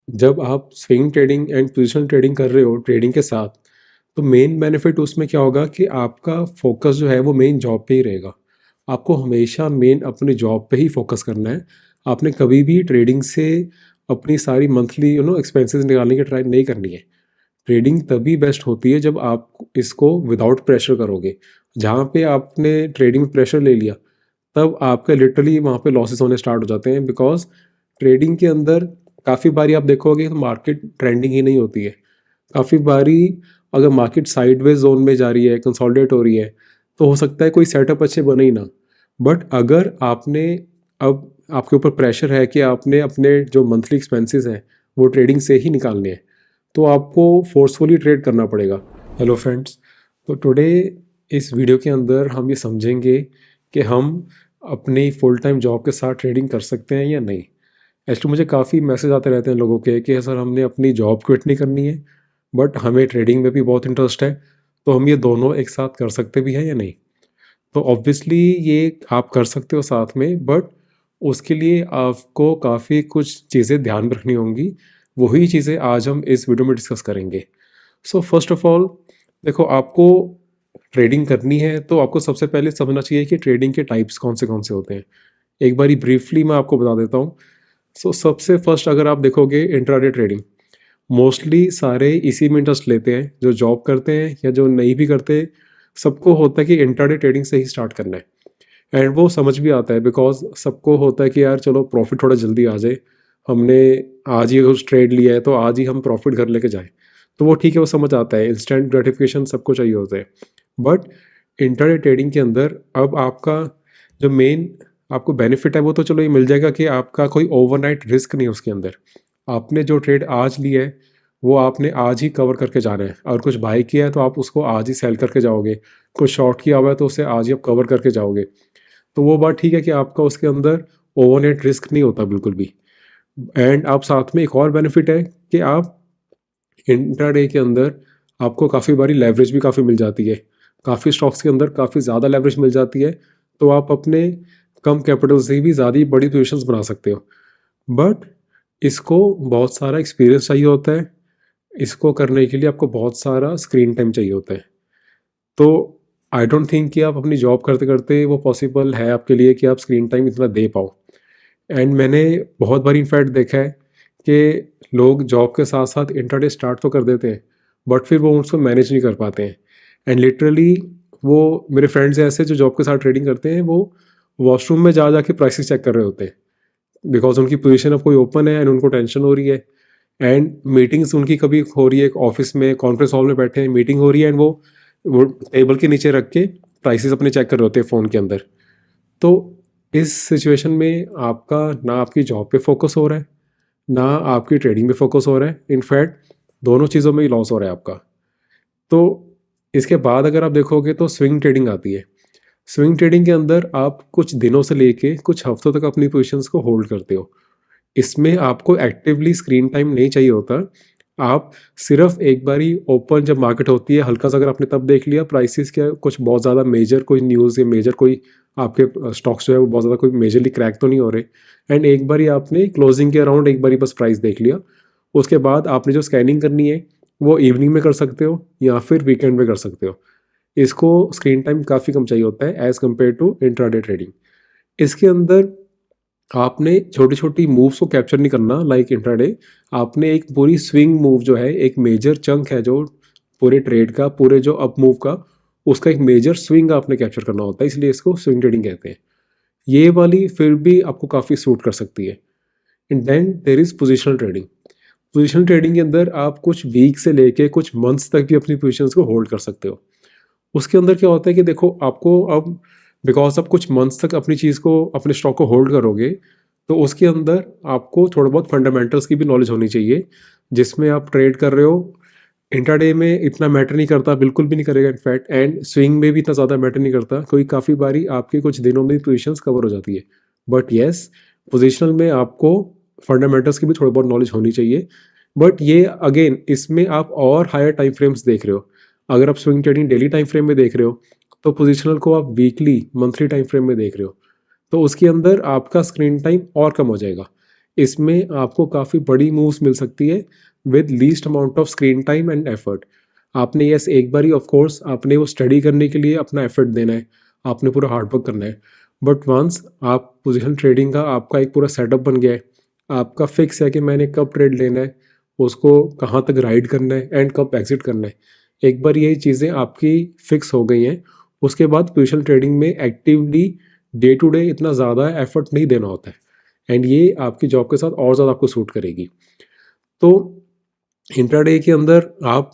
जब आप swing trading and positional trading कर रहे हो ट्रेडिंग के साथ, तो मेन बेनिफिट उसमें क्या होगा कि आपका फोकस जो है वो मेन जॉब पे ही रहेगा। आपको हमेशा मेन अपनी जॉब पे ही फोकस करना है। आपने कभी भी ट्रेडिंग से अपनी सारी मंथली एक्सपेंसेस निकालने की ट्राई नहीं करनी है। ट्रेडिंग तभी बेस्ट होती है जब आप इसको विदाउट प्रेशर करोगे। जहाँ पे आपने ट्रेडिंग में प्रेशर ले लिया, तब आपके लिटरली वहाँ पे लॉसेस होने स्टार्ट हो जाते हैं। बिकॉज ट्रेडिंग के अंदर काफ़ी बारी आप देखोगे तो मार्केट ट्रेंडिंग ही नहीं होती है। काफ़ी बारी अगर मार्केट साइडवेज जोन में जा रही है, कंसोलिडेट हो रही है, तो हो सकता है कोई सेटअप अच्छे बने ही ना। बट अगर आपने अब आपके ऊपर प्रेशर है कि आपने अपने जो मंथली एक्सपेंसेस हैं वो ट्रेडिंग से ही निकालने हैं, तो आपको फोर्सफुली ट्रेड करना पड़ेगा। हेलो फ्रेंड्स, तो टुडे इस वीडियो के अंदर हम ये समझेंगे कि हम अपनी फुल टाइम जॉब के साथ ट्रेडिंग कर सकते हैं या नहीं। एक्चुअली मुझे काफ़ी मैसेज आते रहते हैं लोगों के कि सर हमने अपनी जॉब क्विट नहीं करनी है, बट हमें ट्रेडिंग में भी बहुत इंटरेस्ट है, तो हम ये दोनों एक साथ कर सकते भी हैं या नहीं। तो ऑब्वियसली ये आप कर सकते हो साथ में, बट उसके लिए आपको काफ़ी कुछ चीज़ें ध्यान में रखनी होंगी। वही चीज़ें आज हम इस वीडियो में डिस्कस करेंगे। सो फर्स्ट ऑफ ऑल, देखो, आपको ट्रेडिंग करनी है तो आपको सबसे पहले समझना चाहिए कि ट्रेडिंग के टाइप्स कौन से होते हैं। एक बारी ब्रीफली मैं आपको बता देता हूँ। सो सबसे फर्स्ट अगर आप देखोगे इंट्राडे ट्रेडिंग, मोस्टली सारे इसी में इंटरेस्ट लेते हैं, जो जॉब करते हैं या जो नहीं भी करते। सबको होता है कि इंट्राडे ट्रेडिंग से ही स्टार्ट करना है। एंड वो समझ भी आता है, बिकॉज सबको होता है कि यार चलो प्रॉफिट थोड़ा जल्दी आ जाए, हमने आज ही कुछ ट्रेड लिया है तो आज ही हम प्रॉफिट घर लेके जाएं। तो वो ठीक है, वो समझ आता है, इंस्टेंट ग्रेटिफिकेशन सबको चाहिए होता है। बट इंटरडे ट्रेडिंग के अंदर अब आपका जो मेन आपको बेनिफिट है वो तो चलो ये मिल जाएगा कि आपका कोई ओवरनाइट रिस्क नहीं है उसके अंदर। आपने जो ट्रेड आज लिया है वो आपने आज ही कवर करके जाना है, और कुछ बाई किया है तो आप उसको आज ही सेल करके जाओगे। कुछ शॉर्ट किया हुआ है तो उसे आज ही आप कवर करके जाओगे। तो वो बात ठीक है कि आपका उसके अंदर ओवरनेट रिस्क नहीं होता बिल्कुल भी। एंड आप साथ में एक और बेनिफिट है कि आप इंट्राडे के अंदर आपको काफ़ी बारी लेवरेज भी काफ़ी मिल जाती है। काफ़ी स्टॉक्स के अंदर काफ़ी ज़्यादा लेवरेज मिल जाती है, तो आप अपने कम कैपिटल से भी ज़्यादा बड़ी पोजीशंस बना सकते हो। बट इसको बहुत सारा एक्सपीरियंस चाहिए होता है। इसको करने के लिए आपको बहुत सारा स्क्रीन टाइम चाहिए होता है। तो आई डोंट थिंक कि आप अपनी जॉब करते करते वो पॉसिबल है आपके लिए कि आप स्क्रीन टाइम इतना दे पाओ। एंड मैंने बहुत बार इनफैक्ट देखा है कि लोग जॉब के साथ साथ इंटरडे स्टार्ट तो कर देते हैं, बट फिर वो उसको मैनेज नहीं कर पाते हैं। एंड लिटरली वो मेरे फ्रेंड्स ऐसे जो जॉब के साथ ट्रेडिंग करते हैं, वो वॉशरूम में जा जाके प्राइसेस चेक कर रहे होते हैं, बिकॉज उनकी पोजीशन अब कोई ओपन है एंड उनको टेंशन हो रही है। एंड मीटिंग्स उनकी कभी हो रही है, ऑफिस में कॉन्फ्रेंस हॉल में बैठे हैं, मीटिंग हो रही है, एंड वो टेबल के नीचे रख के प्राइसेस अपने चेक कर रहे होते हैं फ़ोन के अंदर। तो इस सिचुएशन में आपका ना आपकी जॉब पे फोकस हो रहा है, ना आपकी ट्रेडिंग में फोकस हो रहा है। इनफैक्ट दोनों चीज़ों में ही लॉस हो रहा है आपका। तो इसके बाद अगर आप देखोगे तो स्विंग ट्रेडिंग आती है। स्विंग ट्रेडिंग के अंदर आप कुछ दिनों से लेके कुछ हफ्तों तक अपनी पोजीशंस को होल्ड करते हो। इसमें आपको एक्टिवली स्क्रीन टाइम नहीं चाहिए होता। आप सिर्फ एक बारी ओपन जब मार्केट होती है, हल्का सा अगर आपने तब देख लिया प्राइसेस क्या कुछ बहुत ज़्यादा मेजर कोई न्यूज़ या मेजर कोई आपके स्टॉक्स जो है वो बहुत ज़्यादा कोई मेजरली क्रैक तो नहीं हो रहे, एंड एक बारी आपने क्लोजिंग के अराउंड एक बारी बस प्राइस देख लिया। उसके बाद आपने जो स्कैनिंग करनी है वो इवनिंग में कर सकते हो या फिर वीकेंड में कर सकते हो। इसको स्क्रीन टाइम काफ़ी कम चाहिए होता है as compared to intraday trading. इसके अंदर आपने छोटी छोटी मूव्स को कैप्चर नहीं करना लाइक इंट्राडे। आपने एक पूरी स्विंग मूव जो है, एक मेजर चंक है जो पूरे ट्रेड का, पूरे जो अप मूव का, उसका एक मेजर स्विंग आपने कैप्चर करना होता है, इसलिए इसको स्विंग ट्रेडिंग कहते हैं। ये वाली फिर भी आपको काफ़ी सूट कर सकती है। And then there is positional trading. Positional trading के अंदर आप कुछ वीक से लेके कुछ मंथ्स तक भी अपनी पोजिशंस को होल्ड कर सकते हो। उसके अंदर क्या होता है कि देखो, आपको अब बिकॉज आप कुछ मंथ्स तक अपनी चीज़ को, अपने स्टॉक को होल्ड करोगे, तो उसके अंदर आपको थोड़ा बहुत फंडामेंटल्स की भी नॉलेज होनी चाहिए। जिसमें आप ट्रेड कर रहे हो, इंट्राडे में इतना मैटर नहीं करता, बिल्कुल भी नहीं करेगा इनफैक्ट, एंड स्विंग में भी इतना ज़्यादा मैटर नहीं करता, कोई काफ़ी बारी आपके कुछ दिनों में पोजीशंस कवर हो जाती है। बट येस, पोजिशनल में आपको फंडामेंटल्स की भी थोड़ी बहुत नॉलेज होनी चाहिए। बट ये अगेन, इसमें आप और हायर टाइम फ्रेम्स देख रहे हो। अगर आप swing trading daily time frame में देख रहे हो, तो पोजिशनल को आप वीकली, मंथली टाइम फ्रेम में देख रहे हो, तो उसके अंदर आपका स्क्रीन टाइम और कम हो जाएगा। इसमें आपको काफ़ी बड़ी मूव्स मिल सकती है with least amount of screen time and effort. आपने यस एक बार ही ऑफ कोर्स आपने वो स्टडी करने के लिए अपना एफर्ट देना है, आपने पूरा हार्डवर्क करना है। बट वंस आप पोजीशन ट्रेडिंग का आपका एक पूरा सेटअप बन गया है, आपका फिक्स है कि मैंने कब ट्रेड लेना है, उसको कहाँ तक राइड करना है एंड कब एग्जिट करना है। एक बार ये चीज़ें आपकी फिक्स हो गई हैं, उसके बाद पोजीशन ट्रेडिंग में एक्टिवली डे टू डे इतना ज़्यादा एफर्ट नहीं देना होता है एंड ये आपकी जॉब के साथ और ज़्यादा आपको सूट करेगी। तो इंट्राडे के अंदर आप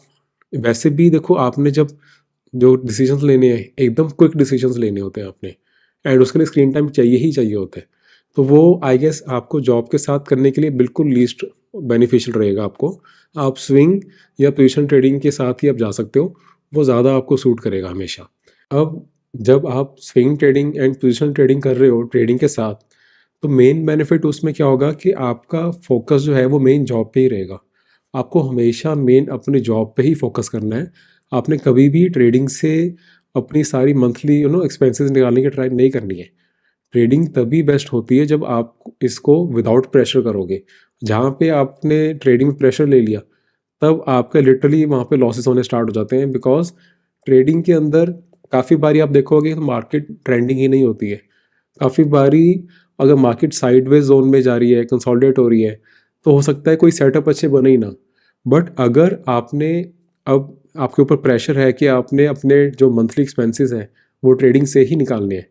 वैसे भी देखो, आपने जब जो डिसीजंस लेने हैं एकदम क्विक डिसीजंस लेने होते हैं आपने, एंड उसके लिए स्क्रीन टाइम चाहिए ही चाहिए होता है। तो वो आई गेस आपको जॉब के साथ करने के लिए बिल्कुल लीस्ट बेनिफिशियल रहेगा आपको। आप स्विंग या पोजीशन ट्रेडिंग के साथ ही आप जा सकते हो, वो ज़्यादा आपको सूट करेगा हमेशा। अब जब आप swing trading and position trading कर रहे हो ट्रेडिंग के साथ, तो मेन बेनिफिट उसमें क्या होगा कि आपका फोकस जो है वो मेन जॉब पे ही रहेगा। आपको हमेशा मेन अपनी जॉब पे ही फोकस करना है। आपने कभी भी ट्रेडिंग से अपनी सारी मंथली एक्सपेंसेस निकालने की ट्राई नहीं करनी है। ट्रेडिंग तभी बेस्ट होती है जब आप इसको विदाउट प्रेशर करोगे। जहाँ पे आपने ट्रेडिंग में प्रेशर ले लिया, तब आपके लिटरली वहाँ पे लॉसेस होने स्टार्ट हो जाते हैं। बिकॉज ट्रेडिंग के अंदर काफ़ी बारी आप देखोगे तो मार्केट ट्रेंडिंग ही नहीं होती है। काफ़ी बारी अगर मार्केट साइडवेज जोन में जा रही है, कंसोलिडेट हो रही है, तो हो सकता है कोई सेटअप अच्छे बने ही ना। बट अगर आपने अब आपके ऊपर प्रेशर है कि आपने अपने जो मंथली एक्सपेंसेस हैं वो ट्रेडिंग से ही निकालने हैं,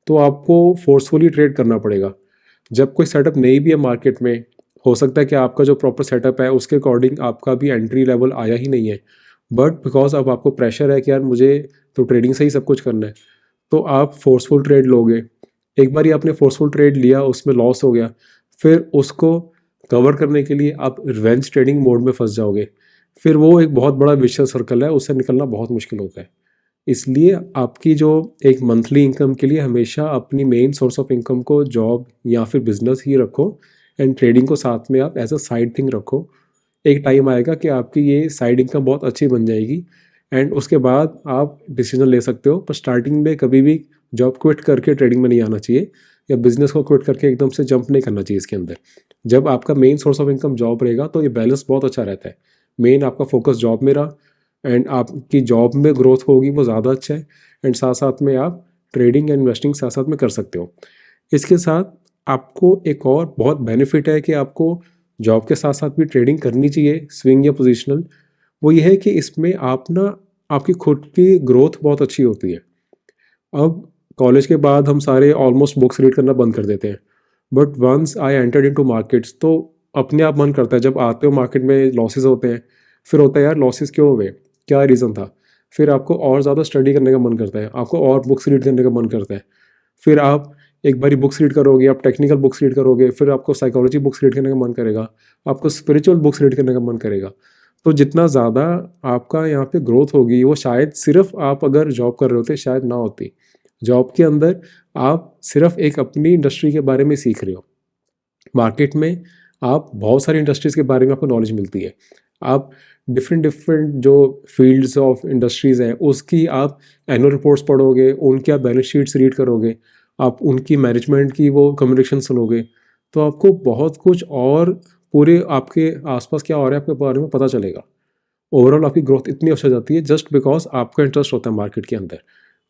तो आपको फोर्सफुली ट्रेड करना पड़ेगा। जब कोई सेटअप नहीं भी है मार्केट में, हो सकता है कि आपका जो प्रॉपर सेटअप है उसके अकॉर्डिंग आपका भी एंट्री लेवल आया ही नहीं है, बट बिकॉज अब आपको प्रेशर है कि यार मुझे तो ट्रेडिंग से ही सब कुछ करना है, तो आप फोर्सफुल ट्रेड लोगे। एक बार ही आपने फोर्सफुल ट्रेड लिया, उसमें लॉस हो गया, फिर उसको कवर करने के लिए आप रिवेंज ट्रेडिंग मोड में फंस जाओगे। फिर वो एक बहुत बड़ा विशियस सर्कल है, उससे निकलना बहुत मुश्किल होता है। इसलिए आपकी जो एक मंथली इनकम के लिए हमेशा अपनी मेन सोर्स ऑफ इनकम को जॉब या फिर बिजनेस ही रखो, एंड ट्रेडिंग को साथ में आप एज अ साइड थिंग रखो। एक टाइम आएगा कि आपकी ये साइड इनकम बहुत अच्छी बन जाएगी, एंड उसके बाद आप डिसीजन ले सकते हो। पर स्टार्टिंग में कभी भी जॉब क्विट करके ट्रेडिंग में नहीं आना चाहिए, या बिजनेस को क्विट करके एकदम से जंप नहीं करना चाहिए इसके अंदर। जब आपका main source of income job रहेगा तो ये बैलेंस बहुत अच्छा रहता है। मेन आपका फोकस जॉब में रहा, एंड आपकी जॉब में ग्रोथ होगी वो ज़्यादा अच्छा है, एंड साथ साथ में आप ट्रेडिंग एंड इन्वेस्टिंग साथ साथ में कर सकते हो। इसके साथ आपको एक और बहुत बेनिफिट है कि आपको जॉब के साथ साथ भी ट्रेडिंग करनी चाहिए, स्विंग या पोजिशनल। वो ये है कि इसमें आप ना आपकी खुद की ग्रोथ बहुत अच्छी होती है। अब कॉलेज के बाद हम सारे ऑलमोस्ट बुक्स रीड करना बंद कर देते हैं, but once I entered into markets तो अपने आप मन करता है, जब आते हो मार्केट में लॉसेस होते हैं, फिर होता है यार लॉसेस क्यों हुए, क्या रीज़न था। फिर आपको और ज़्यादा स्टडी करने का मन करता है, आपको और बुक्स रीड करने का मन करता है। फिर आप एक बारी बुक्स रीड करोगे, आप टेक्निकल बुक्स रीड करोगे, फिर आपको साइकोलॉजी बुक्स रीड करने का मन करेगा, आपको स्पिरिचुअल बुक्स रीड करने का मन करेगा। तो जितना ज़्यादा आपका यहाँ पे ग्रोथ होगी, वो शायद सिर्फ आप अगर जॉब कर रहे होते शायद ना होती। जॉब के अंदर आप सिर्फ एक अपनी इंडस्ट्री के बारे में सीख रहे हो, मार्केट में आप बहुत सारी इंडस्ट्रीज़ के बारे में आपको नॉलेज मिलती है। आप डिफरेंट डिफरेंट जो फील्ड्स ऑफ इंडस्ट्रीज़ हैं उसकी आप एनुअल रिपोर्ट्स पढ़ोगे, उनके आप बैलेंस शीट्स रीड करोगे, आप उनकी मैनेजमेंट की वो कम्युनिकेशन सुनोगे, तो आपको बहुत कुछ और पूरे आपके आसपास क्या हो रहा है आपके बारे में पता चलेगा। ओवरऑल आपकी ग्रोथ इतनी अच्छी हो जाती है जस्ट बिकॉज आपका इंटरेस्ट होता है मार्केट के अंदर।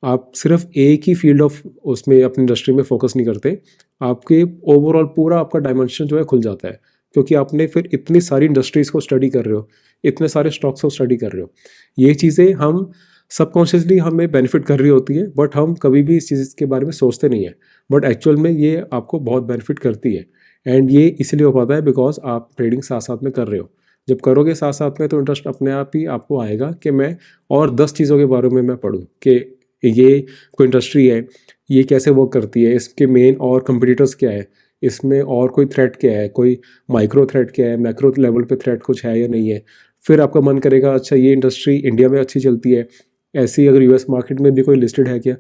आप सिर्फ एक ही फील्ड ऑफ उसमें अपनी इंडस्ट्री में फोकस नहीं करते, आपके ओवरऑल पूरा आपका डायमेंशन जो है खुल जाता है, क्योंकि आपने फिर इतनी सारी इंडस्ट्रीज़ को स्टडी कर रहे हो, इतने सारे स्टॉक्स को स्टडी कर रहे हो। ये चीज़ें हम सबकॉन्शियसली हमें बेनिफिट कर रही होती है, बट हम कभी भी इस चीज़ के बारे में सोचते नहीं है, बट एक्चुअल में ये आपको बहुत बेनिफिट करती है। एंड ये इसलिए हो पाता है बिकॉज आप ट्रेडिंग साथ साथ में कर रहे हो। जब करोगे साथ साथ में तो इंटरेस्ट अपने आप ही आपको आएगा कि मैं और 10 चीज़ों के बारे में मैं पढूं कि ये कोई इंडस्ट्री है, ये कैसे वर्क करती है, इसके मेन और कंपटीटर्स क्या है, इसमें और कोई थ्रेट क्या है, कोई माइक्रो थ्रेट क्या है, मैक्रो लेवल पे थ्रेट कुछ है या नहीं है। फिर आपका मन करेगा अच्छा ये इंडस्ट्री इंडिया में अच्छी चलती है, ऐसी अगर यूएस मार्केट में भी कोई लिस्टेड है क्या,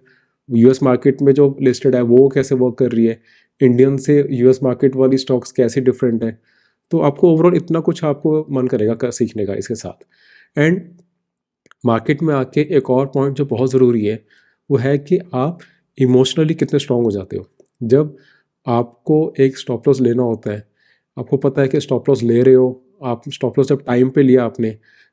यूएस मार्केट में जो लिस्टेड है वो कैसे वर्क कर रही है, इंडियन से यूएस मार्केट वाली स्टॉक्स कैसे डिफरेंट है। तो आपको ओवरऑल इतना कुछ आपको मन करेगा सीखने का इसके साथ। एंड मार्केट में आके एक और पॉइंट जो बहुत ज़रूरी है वो है कि आप इमोशनली कितने स्ट्रांग हो जाते हो। जब आपको एक स्टॉप लॉस लेना होता है, आपको पता है कि स्टॉप लॉस ले रहे हो, आप स्टॉप लॉस जब टाइम पे लिया आपने,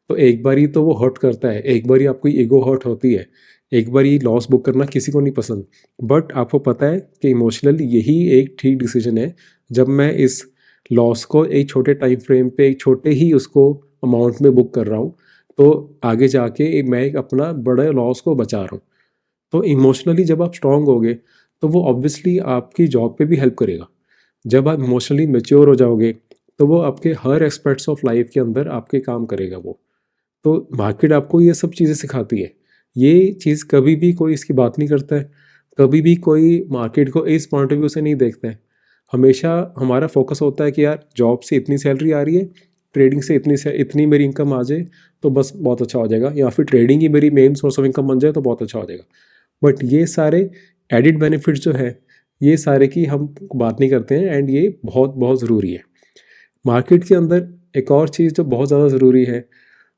तो एक बारी तो वो हर्ट करता है, एक बारी आपकी ईगो हर्ट होती है, एक बारी लॉस बुक करना किसी को नहीं पसंद। बट आपको पता है कि इमोशनली यही एक ठीक डिसीजन है। जब मैं इस लॉस को एक छोटे टाइम फ्रेम पे, एक छोटे ही उसको अमाउंट में बुक कर रहा हूँ, तो आगे जाके मैं एक अपना बड़े लॉस को बचा रहा हूँ। तो इमोशनली जब आप स्ट्रांग होगे, तो वो ऑब्वियसली आपकी जॉब पे भी हेल्प करेगा। जब आप इमोशनली मेच्योर हो जाओगे, तो वो आपके हर एस्पेक्ट्स ऑफ लाइफ के अंदर आपके काम करेगा वो। तो मार्केट आपको ये सब चीज़ें सिखाती है। ये चीज़ कभी भी कोई इसकी बात नहीं करता है, कभी भी कोई मार्केट को इस पॉइंट ऑफ व्यू से नहीं देखता है। हमेशा हमारा फोकस होता है कि यार जॉब से इतनी सैलरी आ रही है, ट्रेडिंग से इतनी मेरी इनकम आ जाए तो बस बहुत अच्छा हो जाएगा, या फिर ट्रेडिंग ही मेरी मेन सोर्स ऑफ इनकम बन जाए तो बहुत अच्छा हो जाएगा। बट ये सारे एडिड बेनिफिट्स जो है, ये सारे की हम बात नहीं करते हैं, एंड ये बहुत बहुत ज़रूरी है। मार्केट के अंदर एक और चीज़ जो बहुत ज़्यादा ज़रूरी है,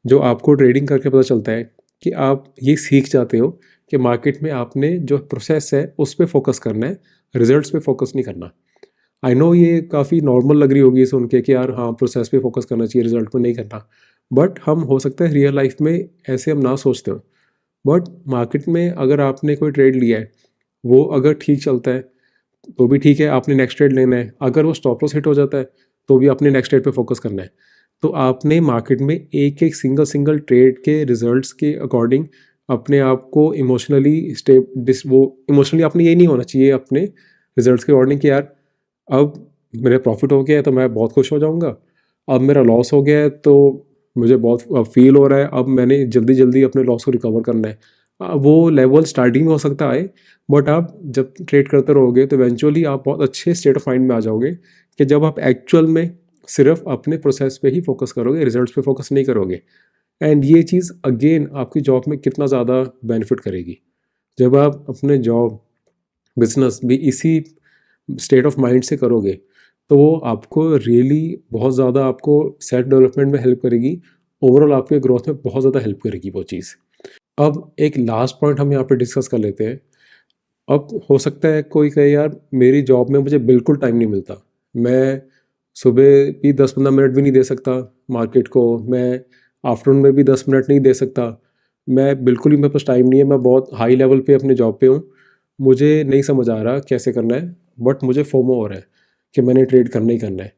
जो आपको ट्रेडिंग करके पता चलता है, कि आप ये सीख जाते हो कि मार्केट में आपने जो प्रोसेस है उस पर फोकस करना है, रिजल्ट्स पे फोकस नहीं करना। आई नो ये काफ़ी नॉर्मल लग रही होगी सुन के कि यार हाँ प्रोसेस पे फोकस करना चाहिए, रिजल्ट पे नहीं करना। बट हम हो सकता है रियल लाइफ में ऐसे हम ना सोचते हो। बट मार्केट में अगर आपने कोई ट्रेड लिया है, वो अगर ठीक चलता है तो भी ठीक है, आपने नेक्स्ट ट्रेड लेना है। अगर वो स्टॉप लॉस हिट हो जाता है तो भी आपने नेक्स्ट ट्रेड पे फोकस करना है। तो आपने मार्केट में एक एक सिंगल ट्रेड के रिजल्ट्स के अकॉर्डिंग अपने आप को इमोशनली इमोशनली आपने ये नहीं होना चाहिए अपने रिजल्ट्स के अकॉर्डिंग कि यार अब मेरा प्रॉफिट हो गया है तो मैं बहुत खुश हो जाऊंगा, अब मेरा लॉस हो गया है तो मुझे बहुत फील हो रहा है, अब मैंने जल्दी जल्दी अपने लॉस को रिकवर करना है। वो लेवल स्टार्टिंग में हो सकता है, बट आप जब ट्रेड करते रहोगे तो इवेंचुअली आप बहुत अच्छे स्टेट ऑफ माइंड में आ जाओगे कि जब आप एक्चुअल में सिर्फ अपने प्रोसेस पे ही फोकस करोगे, रिजल्ट्स पे फोकस नहीं करोगे। एंड ये चीज़ अगेन आपकी जॉब में कितना ज़्यादा बेनिफिट करेगी। जब आप अपने जॉब बिजनेस भी इसी स्टेट ऑफ माइंड से करोगे, तो वो आपको रियली बहुत ज़्यादा आपको सेल्फ डेवलपमेंट में हेल्प करेगी, ओवरऑल आपके ग्रोथ में बहुत ज़्यादा हेल्प करेगी वो चीज़। अब एक लास्ट पॉइंट हम यहाँ पे डिस्कस कर लेते हैं। अब हो सकता है कोई कहे यार मेरी जॉब में मुझे बिल्कुल टाइम नहीं मिलता, मैं सुबह भी 10-15 मिनट भी नहीं दे सकता मार्केट को, मैं आफ्टरनून में भी 10 मिनट नहीं दे सकता, मैं बिल्कुल ही मेरे पास टाइम नहीं है, मैं बहुत हाई लेवल पे अपने जॉब पे हूँ, मुझे नहीं समझ आ रहा कैसे करना है, बट मुझे फोमो हो रहा है कि मैंने ट्रेड करना ही करना है।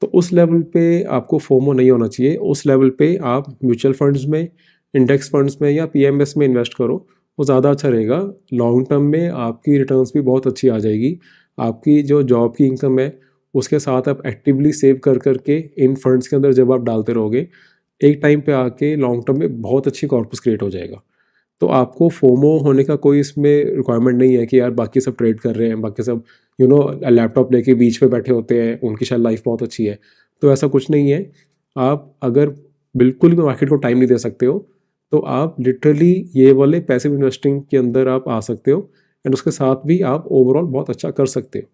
तो उस लेवल पे आपको फोमो नहीं होना चाहिए। उस लेवल पे आप म्यूचुअल फंड्स में, इंडेक्स फंड्स में या पीएमएस में इन्वेस्ट करो, वो ज़्यादा अच्छा रहेगा। लॉन्ग टर्म में आपकी रिटर्न्स भी बहुत अच्छी आ जाएगी। आपकी जो जॉब की इनकम है उसके साथ आप एक्टिवली सेव कर करके इन फंड्स के अंदर जब आप डालते रहोगे, एक टाइम पे आके लॉन्ग टर्म में बहुत अच्छी कॉर्पस क्रिएट हो जाएगा। तो आपको फोमो होने का कोई इसमें रिक्वायरमेंट नहीं है कि यार बाकी सब ट्रेड कर रहे हैं, बाकी सब लैपटॉप लेके बीच पे बैठे होते हैं, उनकी शायद लाइफ बहुत अच्छी है। तो ऐसा कुछ नहीं है। आप अगर बिल्कुल भी मार्केट को टाइम नहीं दे सकते हो, तो आप लिटरली ये वाले पैसिव इन्वेस्टिंग के अंदर आप आ सकते हो, एंड उसके साथ भी आप ओवरऑल बहुत अच्छा कर सकते हो।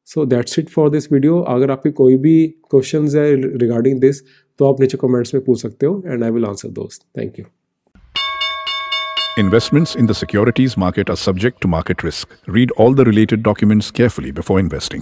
So that's it for this video. अगर आपके कोई भी क्वेश्चंस है रिगार्डिंग दिस, तो आप नीचे कमेंट्स में पूछ सकते हो, एंड आई विल आंसर दोस्त। Thank you. Investments in the securities market are subject to market risk. Read all the related documents carefully before investing.